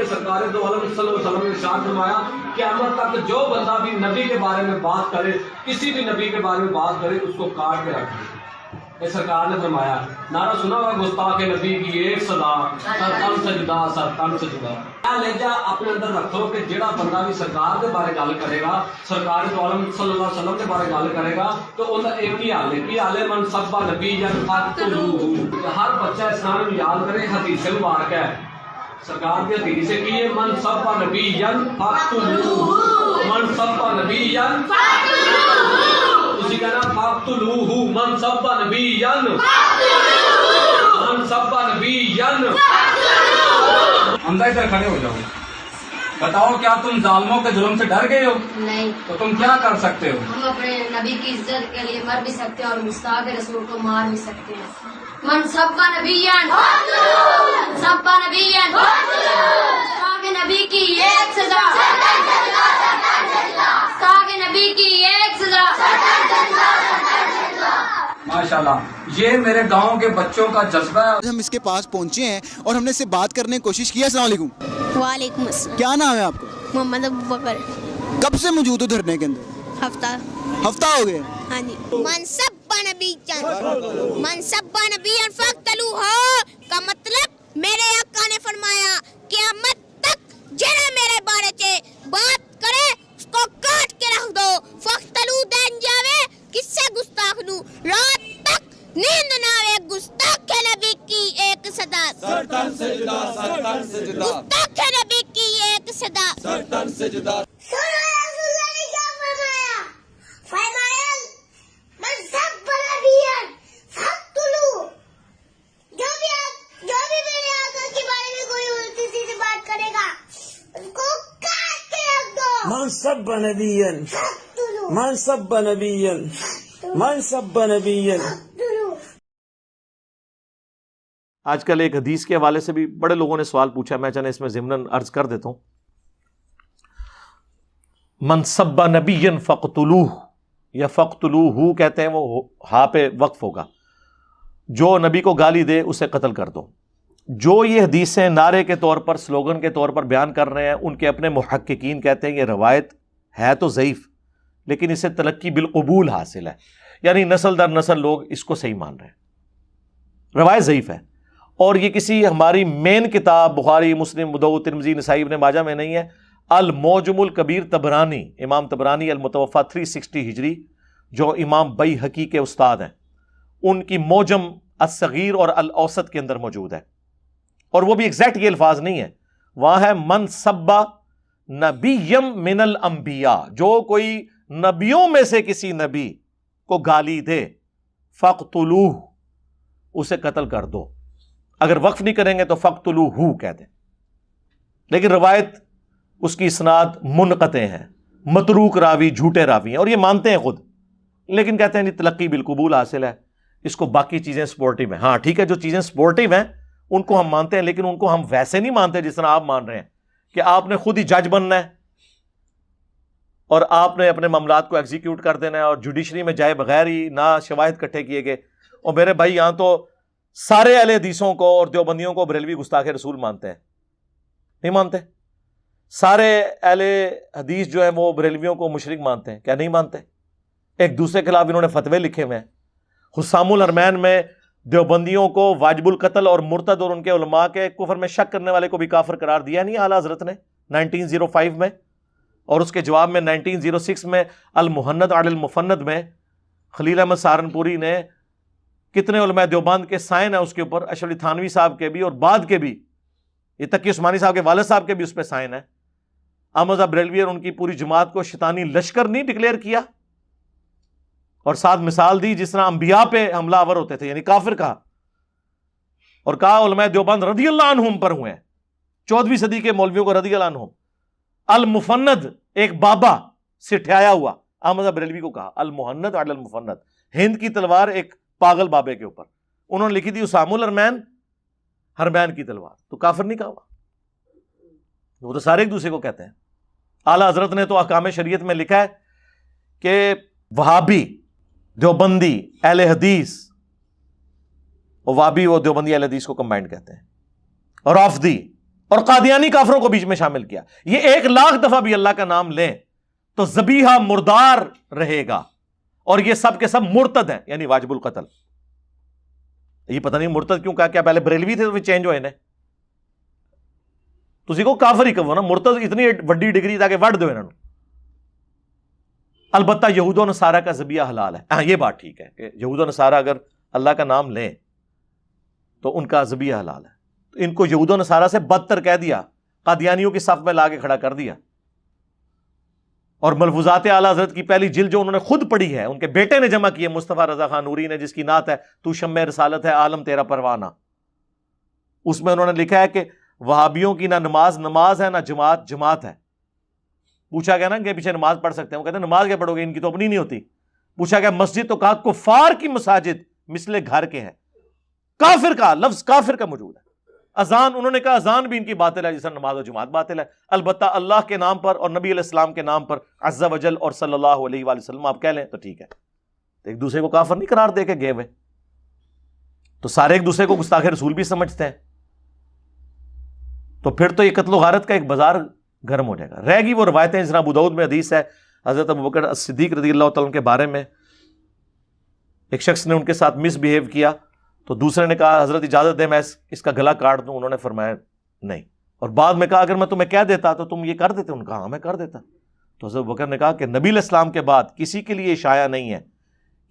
سرکار دو عالم صلی اللہ علیہ وسلم نے ارشاد فرمایا قیامت تک جو بندہ بھی نبی کے بارے میں بات کرے، کسی بھی نبی کے بارے میں بات کرے، اس کو کاٹ کے رکھے۔ یہ سرکار نے فرمایا، نعرہ سنا ہوگا گستاخ نبی کی ایک سزا، سر تن سجدہ، سر تن سجدہ۔ لہجہ اپنے اندر رکھو کہ جڑا بندہ بھی سرکار کے بارے گل کرے گا، سرکار دو عالم صلی اللہ علیہ وسلم کے بارے گل کرے گا، تو ان کا ایک ہی حال ہے، کی حال ہے، من سب نبی فقتلوہ۔ ہر بچہ اسلام میں یاد کرے، حدیث مبارکہ ہے، سرکار کی حدیث ہے کہ من سب نبی فقتلوہ، من سب نبی اسی کہنا فقتلوہ، من سب نبی من سب نبی۔ حمزہ ادھر کھڑے ہو جاؤ، بتاؤ کیا تم ظالموں کے ظلم سے ڈر گئے ہو؟ نہیں۔ تو تم کیا کر سکتے ہو؟ ہم اپنے نبی کی عزت کے لیے مر بھی سکتے ہیں اور گستاخ رسول کو مار بھی سکتے ہیں۔ من سب نبیان سب نبیان، گستاخ نبی کی ایک سزا، گستاخ نبی کی ایک سزا۔ ماشاءاللہ، یہ میرے گاؤں کے بچوں کا جذبہ ہے۔ ہم اس کے پاس پہنچے ہیں اور ہم نے اس سے بات کرنے کی کوشش کی ہے۔ السلام علیکم۔ وعلیکم السلام۔ کیا نام ہے آپ کا؟ محمد ابو بکر۔ کب سے موجود ہو دھرنے کے اندر؟ ہفتہ ہو گیا؟ ہاں جی۔ منصب نبی منصب نبی فقتلوہ کا مطلب میرے آقا نے فرمایا قیامت تک جڑا میرے بارے چ بات کرے اس کو کاٹ کے رکھ دو۔ فقتلو دین جاوے کس سے گستاخ نو، رات تک نیند نہ آوے، گستاخ نبی کی ایک صدا، سرتن سجدہ، سرتن سجدہ، گستاخ نبی کی ایک صدا، سرتن سجدہ۔ منصب نبیًا منصب نبیًا منصب نبیًا۔ آج کل ایک حدیث کے حوالے سے بھی بڑے لوگوں نے سوال پوچھا، میں چاہے اس میں ضمناً عرض کر دیتا ہوں۔ من سب نبیًا فقتلوہ، یا فقتلوہ کہتے ہیں، وہ ہاں پہ وقف ہوگا، جو نبی کو گالی دے اسے قتل کر دو۔ جو یہ حدیثیں نعرے کے طور پر، سلوگن کے طور پر بیان کر رہے ہیں، ان کے اپنے محققین کہتے ہیں یہ روایت ہے تو ضعیف، لیکن اسے تلقی بالقبول حاصل ہے، یعنی نسل در نسل لوگ اس کو صحیح مان رہے ہیں۔ روایت ضعیف ہے، اور یہ کسی ہماری مین کتاب بخاری، مسلم، ابو داؤد، ترمذی، نسائی، ابن ماجہ میں نہیں ہے۔ المعجم الکبیر طبرانی، امام طبرانی المتوفی 360 ہجری، جو امام بیہقی کے استاد ہیں، ان کی معجم الصغیر اور الاوسط کے اندر موجود ہے، اور وہ بھی ایگزیکٹ یہ الفاظ نہیں ہے، وہاں ہے من سبا نبیم من الانبیاء، جو کوئی نبیوں میں سے کسی نبی کو گالی دے، فقتلوہ، اسے قتل کر دو۔ اگر وقف نہیں کریں گے تو فقتلوہ کہہ دیں، لیکن روایت اس کی اسناد منقطع ہیں، متروک راوی، جھوٹے راوی ہیں، اور یہ مانتے ہیں خود، لیکن کہتے ہیں نہیں تلقی بالقبول حاصل ہے، اس کو باقی چیزیں سپورٹیو ہیں۔ ہاں ٹھیک ہے، جو چیزیں سپورٹیو ہیں ان کو ہم مانتے ہیں، لیکن ان کو ہم ویسے نہیں مانتے جس طرح آپ مان رہے ہیں کہ آپ نے خود ہی جج بننا ہے اور آپ نے اپنے معاملات کو ایگزیکیوٹ کر دینا ہے، اور جوڈیشری میں جائے بغیر ہی نہ شواہد کٹھے کیے گئے۔ اور میرے بھائی یہاں تو سارے اہل حدیثوں کو اور دیوبندیوں کو بریلوی گستاخ رسول مانتے ہیں، نہیں مانتے؟ سارے اہل حدیث جو ہیں وہ بریلویوں کو مشرک مانتے ہیں، کیا نہیں مانتے؟ ایک دوسرے کے خلاف انہوں نے فتوے لکھے ہوئے ہیں۔ حسام الحرمین میں دیوبندیوں کو واجب القتل اور مرتد اور ان کے علماء کے کفر میں شک کرنے والے کو بھی کافر قرار دیا نہیں اعلیٰ حضرت نے 1905 میں، اور اس کے جواب میں 1906 میں المحند علی المفند میں خلیل احمد سہارنپوری نے، کتنے علماء دیوبند کے سائن ہیں اس کے اوپر، اشرف علی تھانوی صاحب کے بھی اور بعد کے بھی، یہ تقی عثمانی صاحب کے والد صاحب کے بھی اس پہ سائن ہے۔ احمد بریلوی اور ان کی پوری جماعت کو شیطانی لشکر نہیں ڈکلیئر کیا، اور ساتھ مثال دی جس طرح انبیاء پہ حملہ آور ہوتے تھے، یعنی کافر کہا، اور کہا علماء دیوبند رضی اللہ عنہم پر ہوئے ہیں، 14ویں صدی کے مولویوں کو رضی اللہ عنہم۔ المفند ایک بابا سے ٹھہرایا ہوا، احمد بریلوی کو کہا المحند علی المفند، ہند کی تلوار ایک پاگل بابے کے اوپر، انہوں نے لکھی تھی اسام الحرمین، حرمین کی تلوار، تو کافر نہیں کہا، وہ تو سارے ایک دوسرے کو کہتے ہیں۔ اعلیٰ حضرت نے تو احکام شریعت میں لکھا ہے کہ وہابی، دیوبندی، اہل حدیث، اور وہابی و دیوبندی اہل حدیث کو کمبائنڈ کہتے ہیں، اور رافضی اور قادیانی کافروں کو بیچ میں شامل کیا. یہ 1,00,000 دفعہ بھی اللہ کا نام لیں تو ذبیحہ مردار رہے گا, اور یہ سب کے سب مرتد ہیں, یعنی واجب القتل. یہ پتہ نہیں مرتد کیوں کہا, کیا پہلے بریلوی تھے تو پھر چینج ہوئے نے؟ تسی کو کافر ہی کہو نا, مرتد اتنی وڈی ڈگری تاکہ وڈ دو انہوں نے. البتہ یہود و نصارہ کا ذبیحہ حلال ہے. ہاں یہ بات ٹھیک ہے کہ یہود و نصارہ اگر اللہ کا نام لیں تو ان کا ذبیحہ حلال ہے. تو ان کو یہود و نصارہ سے بدتر کہہ دیا, قادیانیوں کی صف میں لا کے کھڑا کر دیا. اور ملفوظات اعلیٰ حضرت کی پہلی جلد جو انہوں نے خود پڑھی ہے, ان کے بیٹے نے جمع کی ہے, مصطفیٰ رضا خان نوری نے, جس کی نعت ہے تو شمع رسالت ہے عالم تیرا پروانہ, اس میں انہوں نے لکھا ہے کہ وہابیوں کی نہ نماز ہے, نہ جماعت ہے. پوچھا گیا نا کہ پیچھے نماز پڑھ سکتے ہیں, وہ کہتے ہیں نماز کیا پڑھو گے, ان کی تو اپنی نہیں ہوتی. پوچھا گیا مسجد, تو کہا کفار کی مساجد مثل گھر کے ہیں. کافر کا لفظ کافر کا موجود ہے. اذان, انہوں نے کہا اذان بھی ان کی باطل ہے جیسا نماز و جماعت باطل ہے. البتہ اللہ کے نام پر اور نبی علیہ السلام کے نام پر عز و جل اور صلی اللہ علیہ وآلہ وسلم آپ کہہ لیں تو ٹھیک ہے. ایک دوسرے کو کافر نہیں قرار دے کے گئے ہوئے, تو سارے ایک دوسرے کو گستاخ رسول بھی سمجھتے ہیں. تو پھر تو یہ قتل و غارت کا ایک بازار گرم ہو جائے گا. رہ گی وہ روایتیں, جس طرح ابو داؤد میں حدیث ہے حضرت ابوبکر صدیق رضی اللہ تعالیٰ کے بارے میں, ایک شخص نے ان کے ساتھ مس بہیو کیا تو دوسرے نے کہا حضرت اجازت دے میں اس کا گلا کاٹ دوں. انہوں نے فرمایا نہیں, اور بعد میں کہا اگر میں تمہیں کہہ دیتا تو تم یہ کر دیتے. ان کا ہاں میں کر دیتا. تو حضرت ابوبکر نے کہا کہ نبی علیہ السلام کے بعد کسی کے لیے شایع نہیں ہے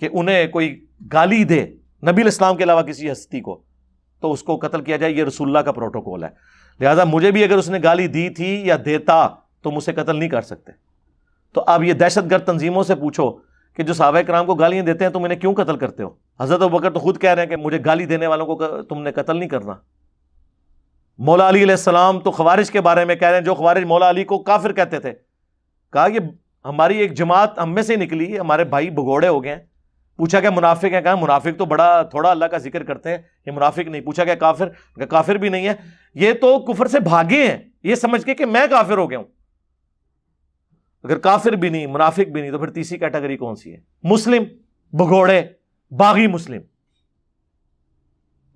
کہ انہیں کوئی گالی دے نبی علیہ السلام کے علاوہ کسی ہستی کو تو اس کو قتل کیا جائے. یہ رسول اللہ کا پروٹوکول ہے. لہذا مجھے بھی اگر اس نے گالی دی تھی یا دیتا تو مجھ سے قتل نہیں کر سکتے. تو اب یہ دہشت گرد تنظیموں سے پوچھو کہ جو صحابہ کرام کو گالیاں دیتے ہیں تم انہیں کیوں قتل کرتے ہو؟ حضرت ابوبکر تو خود کہہ رہے ہیں کہ مجھے گالی دینے والوں کو تم نے قتل نہیں کرنا. مولا علی علیہ السلام تو خوارج کے بارے میں کہہ رہے ہیں, جو خوارج مولا علی کو کافر کہتے تھے, کہا یہ ہماری ایک جماعت ہم میں سے نکلی, ہمارے بھائی بگوڑے ہو گئے ہیں. پوچھا کہ منافق ہیں, کہا منافق تو بڑا تھوڑا اللہ کا ذکر کرتے ہیں, یہ منافق نہیں. پوچھا کہ کافر, کہ کافر بھی نہیں ہے, یہ تو کفر سے بھاگے ہیں یہ سمجھ کے کہ میں کافر ہو گیا ہوں. اگر کافر بھی نہیں منافق بھی نہیں تو پھر تیسری کیٹیگری کون سی ہے؟ مسلم, بگوڑے, باغی مسلم.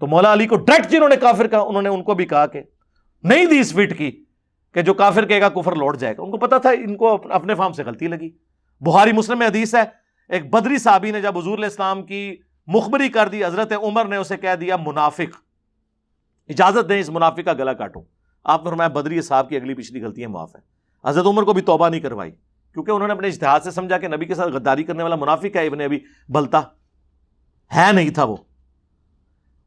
تو مولا علی کو ڈائریکٹ جنہوں نے کافر کہا انہوں نے ان کو بھی کہا کہ نہیں دی اس فٹ کی کہ جو کافر کہے گا کفر لوٹ جائے گا. ان کو پتا تھا, ان کو اپنے فام سے غلطی لگی. بخاری مسلم میں حدیث ہے, ایک بدری صحابی نے جب حضور علیہ السلام کی مخبری کر دی, حضرت عمر نے اسے کہہ دیا منافق, اجازت دیں اس منافق کا گلا کاٹوں. آپ نے فرمایا بدری صاحب کی اگلی پچھلی غلطیاں معاف ہیں. حضرت عمر کو بھی توبہ نہیں کروائی کیونکہ انہوں نے اپنے اجتہاد سے سمجھا کہ نبی کے ساتھ غداری کرنے والا منافق ہے, ابن ابی بلتا ہے نہیں تھا وہ.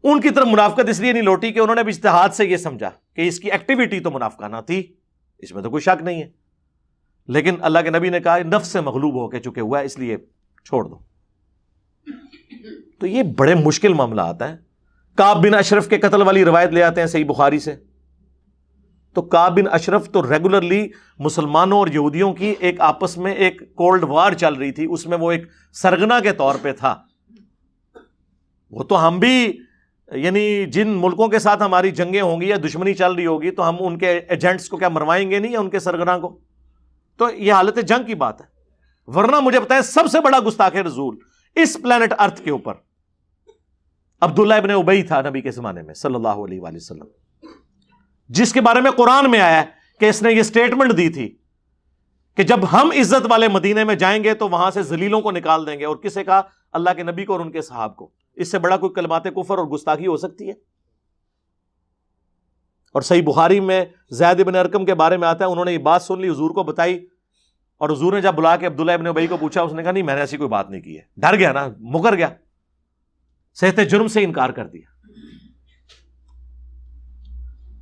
ان کی طرف منافقت اس لیے نہیں لوٹی کہ انہوں نے بھی اجتہاد سے یہ سمجھا کہ اس کی ایکٹیویٹی تو منافقانہ تھی, اس میں تو کوئی شک نہیں ہے, لیکن اللہ کے نبی نے کہا نفس سے مغلوب ہو کے چکے ہوا ہے اس لیے چھوڑ دو. تو یہ بڑے مشکل معاملات ہیں. کعب بن اشرف کے قتل والی روایت لے آتے ہیں صحیح بخاری سے. تو کعب بن اشرف تو ریگولرلی مسلمانوں اور یہودیوں کی ایک آپس میں ایک کولڈ وار چل رہی تھی, اس میں وہ ایک سرگنا کے طور پہ تھا. وہ تو ہم بھی یعنی جن ملکوں کے ساتھ ہماری جنگیں ہوں گی یا دشمنی چل رہی ہوگی تو ہم ان کے ایجنٹس کو کیا مروائیں گے نہیں, یا ان کے سرگنا کو؟ تو یہ حالت جنگ کی بات ہے. ورنہ مجھے بتائیں سب سے بڑا گستاخ رسول اس پلانٹ ارتھ کے اوپر عبداللہ ابن ابی تھا نبی کے زمانے میں صلی اللہ علیہ وآلہ وسلم, جس کے بارے میں قرآن میں آیا ہے کہ اس نے یہ سٹیٹمنٹ دی تھی کہ جب ہم عزت والے مدینے میں جائیں گے تو وہاں سے ذلیلوں کو نکال دیں گے. اور کسے کہا؟ اللہ کے نبی کو اور ان کے صحاب کو. اس سے بڑا کوئی کلمات کفر اور گستاخی ہو سکتی ہے؟ اور صحیح بخاری میں زید بن ارقم کے بارے میں آتا ہے, انہوں نے یہ بات سن لی, حضور کو بتائی, اور حضور نے جب بلا کے عبداللہ ابن ابی کو پوچھا, اس نے کہا نہیں میں نے ایسی کوئی بات نہیں کی ہے. ڈر گیا نا, مکر گیا, صحت جرم سے انکار کر دیا.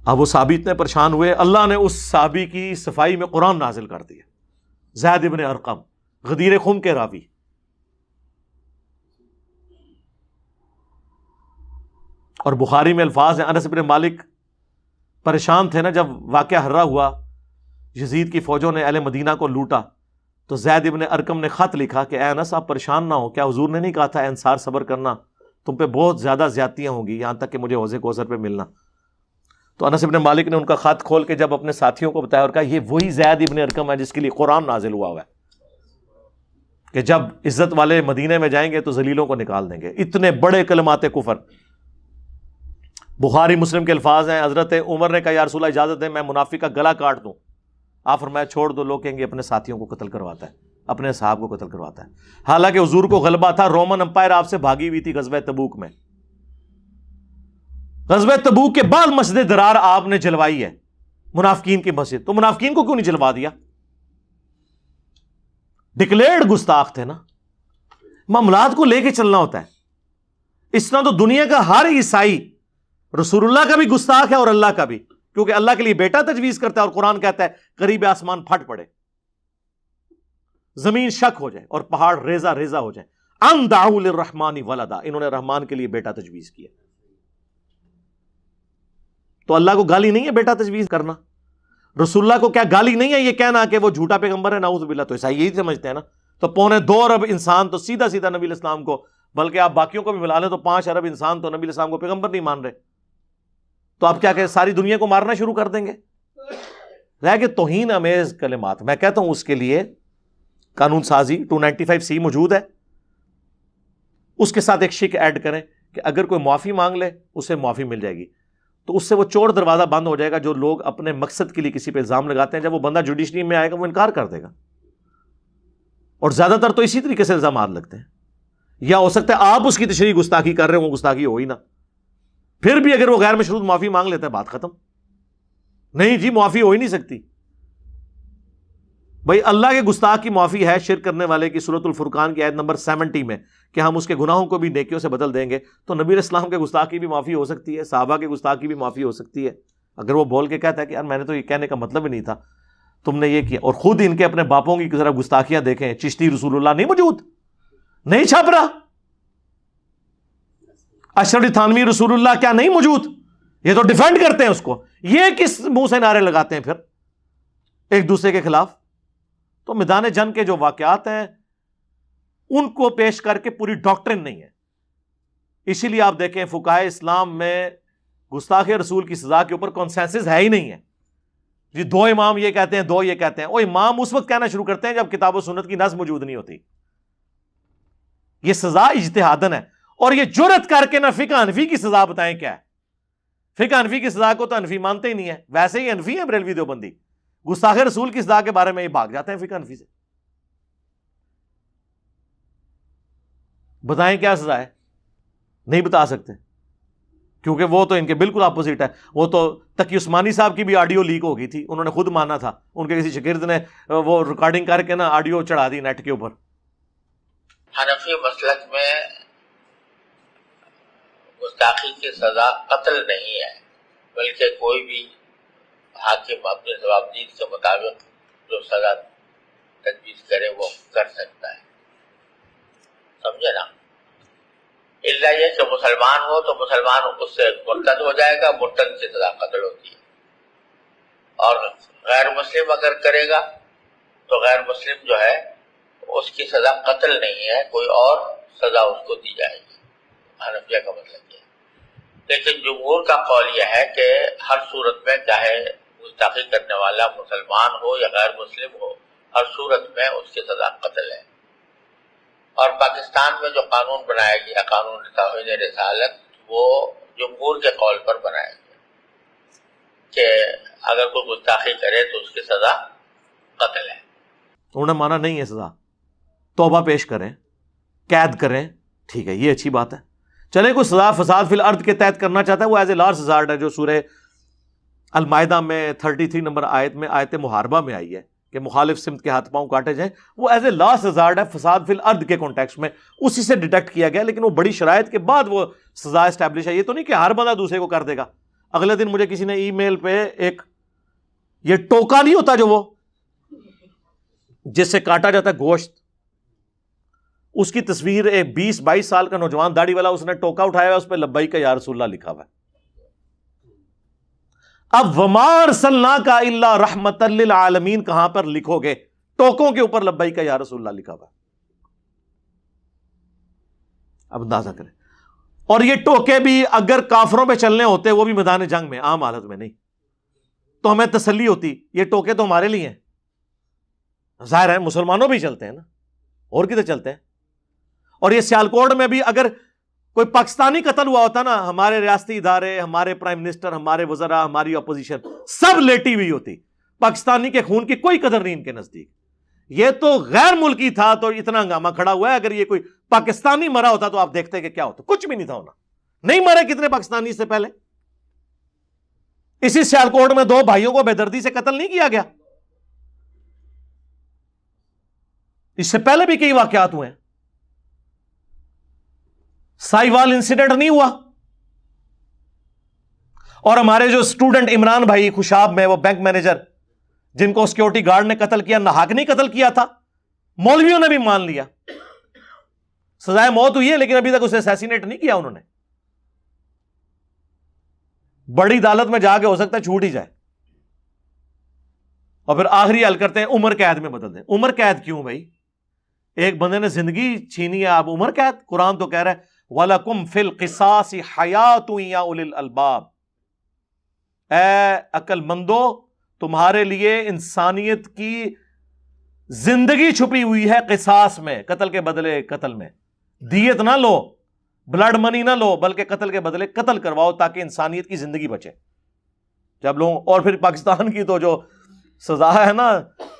اب وہ صحابی اتنے پریشان ہوئے, اللہ نے اس صحابی کی صفائی میں قرآن نازل کر دیا. زید بن ارقم غدیر خم کے راوی, اور بخاری میں الفاظ ہیں, انس بن مالک پریشان تھے نا جب واقعہ ہررا ہوا, یزید کی فوجوں نے اہل مدینہ کو لوٹا, تو زید بن ارقم نے خط لکھا کہ اے انس آپ پریشان نہ ہو, کیا حضور نے نہیں کہا تھا اے انصار صبر کرنا, تم پہ بہت زیادہ زیادتیاں ہوں گی یہاں تک کہ مجھے حوض کوثر پہ ملنا. تو انس بن مالک نے ان کا خط کھول کے جب اپنے ساتھیوں کو بتایا اور کہا یہ وہی زید بن ارقم ہے جس کے لیے قرآن نازل ہوا ہے کہ جب عزت والے مدینے میں جائیں گے تو ذلیلوں کو نکال دیں گے. اتنے بڑے کلمات کفر. بخاری مسلم کے الفاظ ہیں، حضرت عمر نے کہا یا رسول اللہ اجازت دیں میں منافق کا گلا کاٹ دوں. آپ فرمایا چھوڑ دو، لوگ کہیں گے اپنے ساتھیوں کو قتل کرواتا ہے، اپنے اصحاب کو قتل کرواتا ہے. حالانکہ حضور کو غلبہ تھا، رومن امپائر آپ سے بھاگی ہوئی تھی غزوہ تبوک میں. غزوہ تبوک کے بعد مسجد درار آپ نے جلوائی ہے، منافقین کی مسجد. تو منافقین کو کیوں نہیں جلوا دیا؟ ڈکلیئرڈ گستاخ تھے نا. معاملات کو لے کے چلنا ہوتا ہے. اس طرح تو دنیا کا ہر عیسائی رسول اللہ کا بھی گستاخ ہے اور اللہ کا بھی، کیونکہ اللہ کے لیے بیٹا تجویز کرتا ہے اور قرآن کہتا ہے قریب آسمان پھٹ پڑے، زمین شک ہو جائے اور پہاڑ ریزہ ریزہ ہو جائے. ان دعوا للرحمن ولدا، انہوں نے رحمان کے لیے بیٹا تجویز کیا. تو اللہ کو گالی نہیں ہے بیٹا تجویز کرنا. رسول اللہ کو کیا گالی نہیں ہے یہ کہنا کہ وہ جھوٹا پیغمبر ہے؟ نعوذ باللہ. تو عیسائی یہی سمجھتے ہیں نا. تو 2.25 ارب انسان تو سیدھا سیدھا نبی علیہ السلام کو، بلکہ آپ باقیوں کو بھی ملا لیں تو 5 ارب انسان تو نبی علیہ السلام کو پیغمبر نہیں مان رہے. تو آپ کیا کہ ساری دنیا کو مارنا شروع کر دیں گے؟ رہ کے توہین امیز کلمات. میں کہتا ہوں اس کے لیے قانون سازی 295C موجود ہے، اس کے ساتھ ایک شک ایڈ کریں کہ اگر کوئی معافی مانگ لے اسے معافی مل جائے گی. تو اس سے وہ چور دروازہ بند ہو جائے گا جو لوگ اپنے مقصد کے لیے کسی پہ الزام لگاتے ہیں. جب وہ بندہ جوڈیشری میں آئے گا وہ انکار کر دے گا. اور زیادہ تر تو اسی طریقے سے الزامات لگتے ہیں. یا ہو سکتا ہے آپ اس کی تشریح گستاخی کر رہے ہوں، وہ گستاخی ہو ہی نہ. پھر بھی اگر وہ غیر مشروط معافی مانگ لیتا ہے بات ختم. نہیں جی معافی ہو ہی نہیں سکتی. بھائی اللہ کے گستاخ کی معافی ہے شرک کرنے والے کی سورۃ الفرقان کی آیت نمبر 70 میں کہ ہم اس کے گناہوں کو بھی نیکیوں سے بدل دیں گے. تو نبی علیہ السلام کے گستاخ کی بھی معافی ہو سکتی ہے، صحابہ کے گستاخ کی بھی معافی ہو سکتی ہے. اگر وہ بول کے کہتا ہے کہ یار میں نے تو یہ کہنے کا مطلب ہی نہیں تھا، تم نے یہ کیا. اور خود ان کے اپنے باپوں کی ذرا گستاخیاں دیکھیں. چشتی رسول اللہ نہیں موجود، نہیں چھاپ رہا. اشرف تھانوی رسول اللہ کیا نہیں موجود؟ یہ تو ڈیفینڈ کرتے ہیں اس کو. یہ کس منہ سے نعرے لگاتے ہیں پھر ایک دوسرے کے خلاف؟ تو میدان جنگ کے جو واقعات ہیں ان کو پیش کر کے پوری ڈاکٹرن نہیں ہے. اسی لیے آپ دیکھیں فقہائے اسلام میں گستاخ رسول کی سزا کے اوپر کنسنسس ہے ہی نہیں ہے. جی 2 امام یہ کہتے ہیں، 2 یہ کہتے ہیں. وہ امام اس وقت کہنا شروع کرتے ہیں جب کتاب و سنت کی نص موجود نہیں ہوتی. یہ سزا اجتہادن ہے. اور یہ جرت کر کے نہ فقہ حنفی کی سزا بتائیں کیا ہے. فقہ حنفی کی سزا کو تو حنفی مانتے ہی نہیں ہے. ویسے ہی حنفی ہیں بریلوی دیوبندی، گستاخ رسول کی سزا کے بارے میں یہ بھاگ جاتے ہیں فقہ حنفی سے. بتائیں کیا سزا ہے؟ نہیں بتا سکتے، کیونکہ وہ تو ان کے بالکل اپوزٹ ہے. وہ تو تقی عثمانی صاحب کی بھی آڈیو لیک ہو گئی تھی، انہوں نے خود مانا تھا. ان کے کسی شاگرد نے وہ ریکارڈنگ کر کے نا آڈیو چڑھا دی نیٹ کے اوپر. حنفی مسلک میں گستاخی کی سزا قتل نہیں ہے، بلکہ کوئی بھی حاکم اپنے ضوابطین کے مطابق جو سزا تجویز کرے وہ کر سکتا ہے. سمجھے نا؟ الا یہ کہ مسلمان ہو تو مسلمان اس سے مرتد ہو جائے گا، مرتد کی سزا قتل ہوتی ہے. اور غیر مسلم اگر کرے گا تو غیر مسلم جو ہے اس کی سزا قتل نہیں ہے، کوئی اور سزا اس کو دی جائے گی. حنفیہ کا مطلب یہ ہے. لیکن جمہور کا قول یہ ہے کہ ہر صورت میں چاہے گستاخی کرنے والا مسلمان ہو یا غیر مسلم ہو، ہر صورت میں اس کی سزا قتل ہے. اور پاکستان میں جو قانون بنایا گیا، قانون توہین رسالت، وہ جمہور کے قول پر بنایا گیا کہ اگر کوئی گستاخی کرے تو اس کی سزا قتل ہے. انہوں نے مانا نہیں ہے سزا، توبہ پیش کریں، قید کریں، ٹھیک ہے یہ اچھی بات ہے. چلے کوئی سزا فساد فی الارض کے تحت کرنا چاہتا ہے وہ ایز اے لارج ہزارڈ ہے، جو سورہ المائدہ میں 33 نمبر آیت میں آیت محاربہ میں آئی ہے کہ مخالف سمت کے ہاتھ پاؤں کاٹے جائیں. وہ ایز اے لاسٹ ہزارڈ ہے فساد فی الارض کے کانٹیکسٹ میں، اسی سے ڈیٹیکٹ کیا گیا. لیکن وہ بڑی شرائط کے بعد وہ سزا اسٹیبلش ہے. یہ تو نہیں کہ ہر بندہ دوسرے کو کر دے گا. اگلے دن مجھے کسی نے ای میل پہ ایک یہ ٹوکا نہیں ہوتا جو وہ جس سے کاٹا جاتا ہے گوشت، اس کی تصویر ایک 20-22 سال کا نوجوان داڑھی والا، اس نے ٹوکا اٹھایا ہوا، اس پہ لبیک یا رسول اللہ لکھا ہوا ہے. اب وما ارسلناک الا رحمۃ للعالمین کہاں پر لکھو گے؟ ٹوکوں کے اوپر لبیک یا رسول اللہ لکھا ہوا ہے. اب اندازہ کریں. اور یہ ٹوکے بھی اگر کافروں پہ چلنے ہوتے وہ بھی میدان جنگ میں، عام حالت میں نہیں، تو ہمیں تسلی ہوتی یہ ٹوکے تو ہمارے لیے ہیں. ظاہر ہے مسلمانوں بھی چلتے ہیں نا، اور کدھر چلتے ہیں. اور یہ سیالکوٹ میں بھی اگر کوئی پاکستانی قتل ہوا ہوتا نا، ہمارے ریاستی ادارے، ہمارے پرائم منسٹر، ہمارے وزراء، ہماری اپوزیشن سب لیٹی ہوئی ہوتی. پاکستانی کے خون کی کوئی قدر نہیں ان کے نزدیک. یہ تو غیر ملکی تھا تو اتنا ہنگامہ کھڑا ہوا ہے. اگر یہ کوئی پاکستانی مرا ہوتا تو آپ دیکھتے کہ کیا ہوتا. کچھ بھی نہیں تھا ہونا. نہیں مرے کتنے پاکستانی اس سے پہلے؟ اسی سیالکوٹ میں 2 بھائیوں کو بے دردی سے قتل نہیں کیا گیا؟ اس سے پہلے بھی کئی واقعات ہوئے ہیں. سائیوال انسیڈنٹ نہیں ہوا؟ اور ہمارے جو اسٹوڈنٹ عمران بھائی خوشاب میں، وہ بینک مینیجر جن کو سیکورٹی گارڈ نے قتل کیا، ناحق نہیں قتل کیا تھا، مولویوں نے بھی مان لیا. سزائے موت ہوئی ہے لیکن ابھی تک اسے اسیسینیٹ نہیں کیا انہوں نے. بڑی عدالت میں جا کے ہو سکتا ہے چھوٹ ہی جائے. اور پھر آخری حل کرتے ہیں عمر قید میں بدل دیں. عمر قید کیوں بھائی؟ ایک بندے نے زندگی چھینی ہے، آپ عمر قید؟ قرآن تو کہہ رہا ہے وَلَكُمْ فِي الْقِصَاصِ حَيَاةٌ يَا أُولِي الْأَلْبَابِ. اے عقل مندو، تمہارے لیے انسانیت کی زندگی چھپی ہوئی ہے قصاص میں، قتل کے بدلے قتل میں. دیت نہ لو، بلڈ منی نہ لو، بلکہ قتل کے بدلے قتل کرواؤ تاکہ انسانیت کی زندگی بچے. جب لوگ، اور پھر پاکستان کی تو جو سزا ہے نا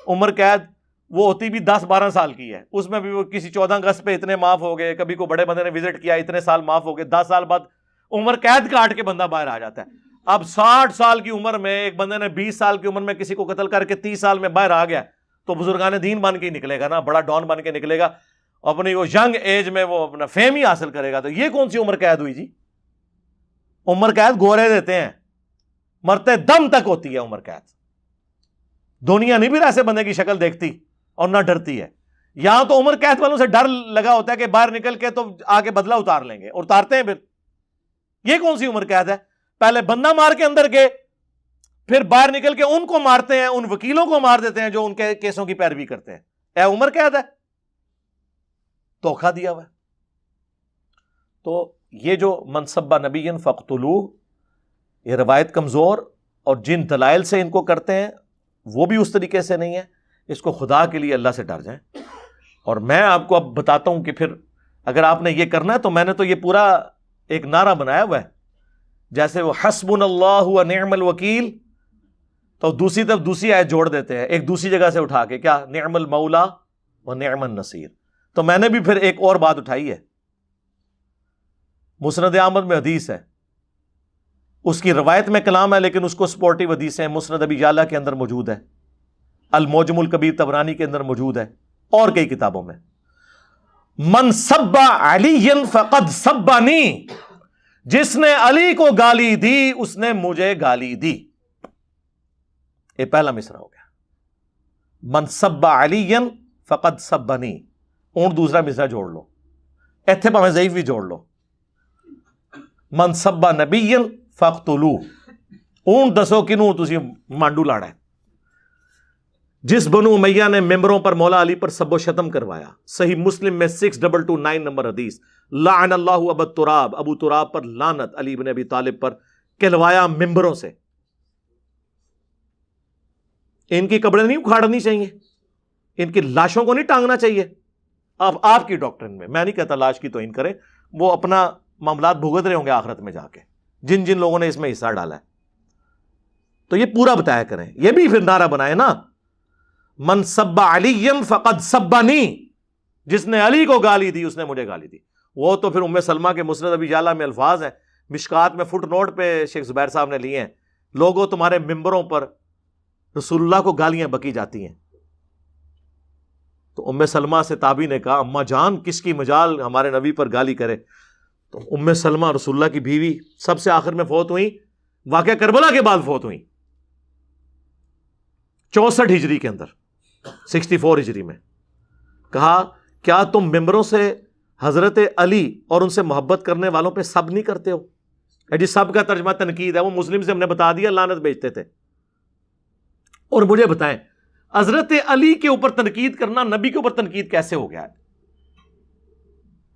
عمر قید، وہ ہوتی بھی 10-12 سال کی ہے. اس میں بھی وہ کسی 14 اگست پہ اتنے معاف ہو گئے، کبھی کو بڑے بندے نے وزٹ کیا اتنے سال معاف ہو گئے، 10 سال بعد عمر قید کاٹ کے بندہ باہر آ جاتا ہے. اب 60 سال کی عمر میں ایک بندے نے 20 سال کی عمر میں کسی کو قتل کر کے 30 سال میں باہر آ گیا تو بزرگان دین بن کے ہی نکلے گا نا، بڑا ڈان بن کے نکلے گا، اپنی وہ ینگ ایج میں وہ اپنا فیم ہی حاصل کرے گا. تو یہ کون سی عمر قید ہوئی جی؟ عمر قید گورے دیتے ہیں، مرتے دم تک ہوتی ہے عمر قید. دنیا نہیں پھر ایسے بندے کی شکل دیکھتی اور نہ ڈرتی ہے. یہاں تو عمر قید والوں سے ڈر لگا ہوتا ہے کہ باہر نکل کے تو آگے بدلہ اتار لیں گے، اور اتارتے ہیں. پھر یہ کون سی عمر قید ہے؟ پہلے بندہ مار کے اندر گئے، پھر باہر نکل کے ان کو مارتے ہیں، ان وکیلوں کو مار دیتے ہیں جو ان کے کیسوں کی پیروی کرتے ہیں. اے عمر قید ہے؟ دھوکہ دیا ہوا ہے. تو یہ جو منصب نبی فقتلوہ، یہ روایت کمزور، اور جن دلائل سے ان کو کرتے ہیں وہ بھی اس طریقے سے نہیں ہے. اس کو خدا کے لیے اللہ سے ڈر جائیں. اور میں آپ کو اب بتاتا ہوں کہ پھر اگر آپ نے یہ کرنا ہے تو میں نے تو یہ پورا ایک نعرہ بنایا ہوا ہے، جیسے وہ حسبنا اللہ و نعم الوکیل، تو دوسری طرف دوسری آیت جوڑ دیتے ہیں ایک دوسری جگہ سے اٹھا کے، کیا نعم المولا و نعم النصیر. تو میں نے بھی پھر ایک اور بات اٹھائی ہے. مسند احمد میں حدیث ہے، اس کی روایت میں کلام ہے لیکن اس کو سپورٹیو حدیث ہے. مسند ابی یعلا کے اندر موجود ہے، المعجم الکبیر طبرانی کے اندر موجود ہے، اور کئی کتابوں میں. من سب علی فقد سبنی، جس نے علی کو گالی دی اس نے مجھے گالی دی. یہ پہلا مصرع ہو گیا، من سب علی فقد سبنی. اون دوسرا مصرع جوڑ لو، ایتھے پاویں ضعیف بھی جوڑ لو، من سب نبی فقتلوہ. اون دسو کنوں تسی مانڈو لاڑا ہے. جس بنو امیہ نے ممبروں پر مولا علی پر سب و شتم کروایا. صحیح مسلم میں 6229 نمبر حدیث. لعن اللہ ابو تراب، ابو تراب پر لعنت، علی بن ابی طالب پر کہلوایا ممبروں سے. ان کی قبریں نہیں اکھاڑنی چاہیے، ان کی لاشوں کو نہیں ٹانگنا چاہیے. آپ کی ڈاکٹرن میں، میں نہیں کہتا لاش کی توہین کریں، وہ اپنا معاملات بھگت رہے ہوں گے آخرت میں جا کے، جن جن لوگوں نے اس میں حصہ ڈالا ہے. تو یہ پورا بتایا کریں. یہ بھی پھر نعرہ بنائے نا، من سب علی فقد سبنی، جس نے علی کو گالی دی اس نے مجھے گالی دی. وہ تو پھر ام سلمہ کے مسند ابی یعلا میں الفاظ ہیں، مشکات میں فٹ نوٹ پہ شیخ زبیر صاحب نے لیے ہیں. لوگوں تمہارے ممبروں پر رسول اللہ کو گالیاں بکی جاتی ہیں. تو ام سلمہ سے تابعی نے کہا اماں جان کس کی مجال ہمارے نبی پر گالی کرے. تو ام سلمہ رسول اللہ کی بیوی سب سے آخر میں فوت ہوئی، واقعہ کربلا کے بعد فوت ہوئی 64 ہجری کے اندر، 64 ہجری میں. کہا کیا تم ممبروں سے حضرت علی اور ان سے محبت کرنے والوں پہ سب نہیں کرتے ہو؟ جی سب کا ترجمہ تنقید ہے، وہ مسلم سے ہم نے بتا دیا لعنت بیچتے تھے. اور مجھے بتائیں حضرت علی کے اوپر تنقید کرنا نبی کے اوپر تنقید کیسے ہو گیا ہے؟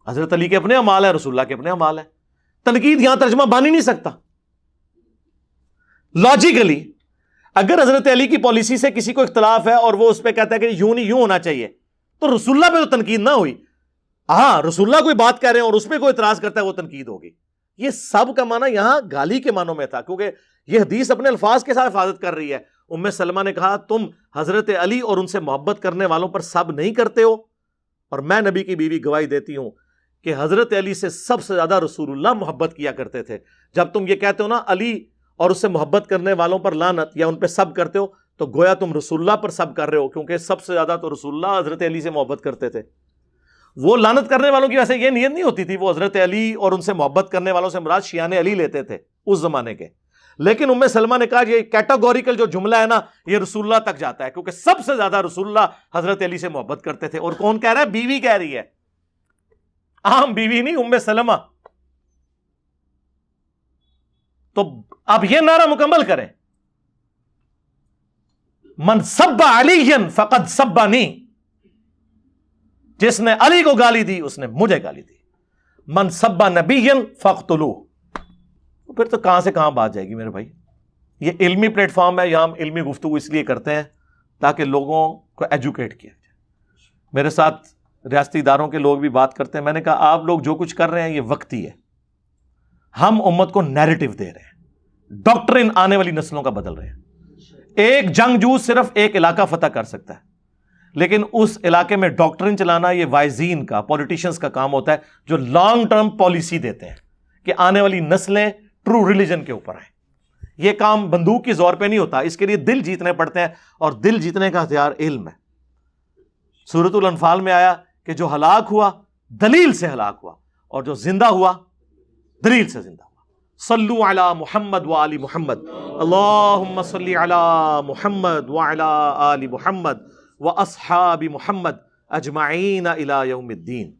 حضرت علی کے اپنے اعمال ہے، رسول اللہ کے اپنے اعمال ہے. تنقید یہاں ترجمہ بن ہی نہیں سکتا. لاجیکلی اگر حضرت علی کی پالیسی سے کسی کو اختلاف ہے اور وہ اس پہ کہتا ہے کہ یوں نہیں یوں ہونا چاہیے، تو رسول اللہ پہ تو تنقید نہ ہوئی. ہاں رسول اللہ کوئی بات کہہ رہے ہیں اور اس پہ کوئی اعتراض کرتا ہے وہ تنقید ہوگی. یہ سب کا معنی یہاں گالی کے معنوں میں تھا, کیونکہ یہ حدیث اپنے الفاظ کے ساتھ حفاظت کر رہی ہے. ام سلمہ نے کہا تم حضرت علی اور ان سے محبت کرنے والوں پر سب نہیں کرتے ہو, اور میں نبی کی بیوی گواہی دیتی ہوں کہ حضرت علی سے سب سے زیادہ رسول اللہ محبت کیا کرتے تھے. جب تم یہ کہتے ہو نا علی اور اس سے محبت کرنے والوں پر لعنت یا ان پہ سب کرتے ہو, تو گویا تم رسول اللہ پر سب کر رہے ہو, کیونکہ سب سے زیادہ تو رسول اللہ حضرت علی سے محبت کرتے تھے. وہ لعنت کرنے والوں کی ویسے یہ نیت نہیں ہوتی تھی, وہ حضرت علی اور ان سے محبت کرنے والوں سے مراد شیعان علی لیتے تھے اس زمانے کے. لیکن ام سلمہ نے کہا یہ کیٹاگوریکل جو جملہ ہے نا یہ رسول اللہ تک جاتا ہے, کیونکہ سب سے زیادہ رسول اللہ حضرت علی سے محبت کرتے تھے. اور کون کہہ رہا ہے؟ بیوی کہہ رہی ہے, عام بیوی نہیں, ام سلمہ. تو اب یہ نعرہ مکمل کریں, من سب علی فقد سبنی, جس نے علی کو گالی دی اس نے مجھے گالی دی. من سب نبی فاقتلوہ. پھر تو کہاں سے کہاں بات جائے گی میرے بھائی. یہ علمی پلیٹ فارم ہے, یہاں ہم علمی گفتگو اس لیے کرتے ہیں تاکہ لوگوں کو ایجوکیٹ کیا جائے. میرے ساتھ ریاستی اداروں کے لوگ بھی بات کرتے ہیں, میں نے کہا آپ لوگ جو کچھ کر رہے ہیں یہ وقتی ہے, ہم امت کو نیریٹو دے رہے ہیں, ڈاکٹرن آنے والی نسلوں کا بدل رہے ہیں. ایک جنگجو صرف ایک علاقہ فتح کر سکتا ہے, لیکن اس علاقے میں ڈاکٹرن چلانا یہ وائزین کا, پولیٹیشنز کا کام ہوتا ہے, جو لانگ ٹرم پالیسی دیتے ہیں کہ آنے والی نسلیں ٹرو ریلیجن کے اوپر آئیں. یہ کام بندوق کی زور پہ نہیں ہوتا, اس کے لیے دل جیتنے پڑتے ہیں, اور دل جیتنے کا ہتھیار علم ہے. سورۃ الانفال میں آیا کہ جو ہلاک ہوا دلیل سے ہلاک ہوا, اور جو زندہ ہوا دلیل سے زندہ ہوا. صلو علی محمد وآل محمد, اللہم صلی علی محمد وعلی آل محمد واصحاب محمد اجمعین الی یوم الدین.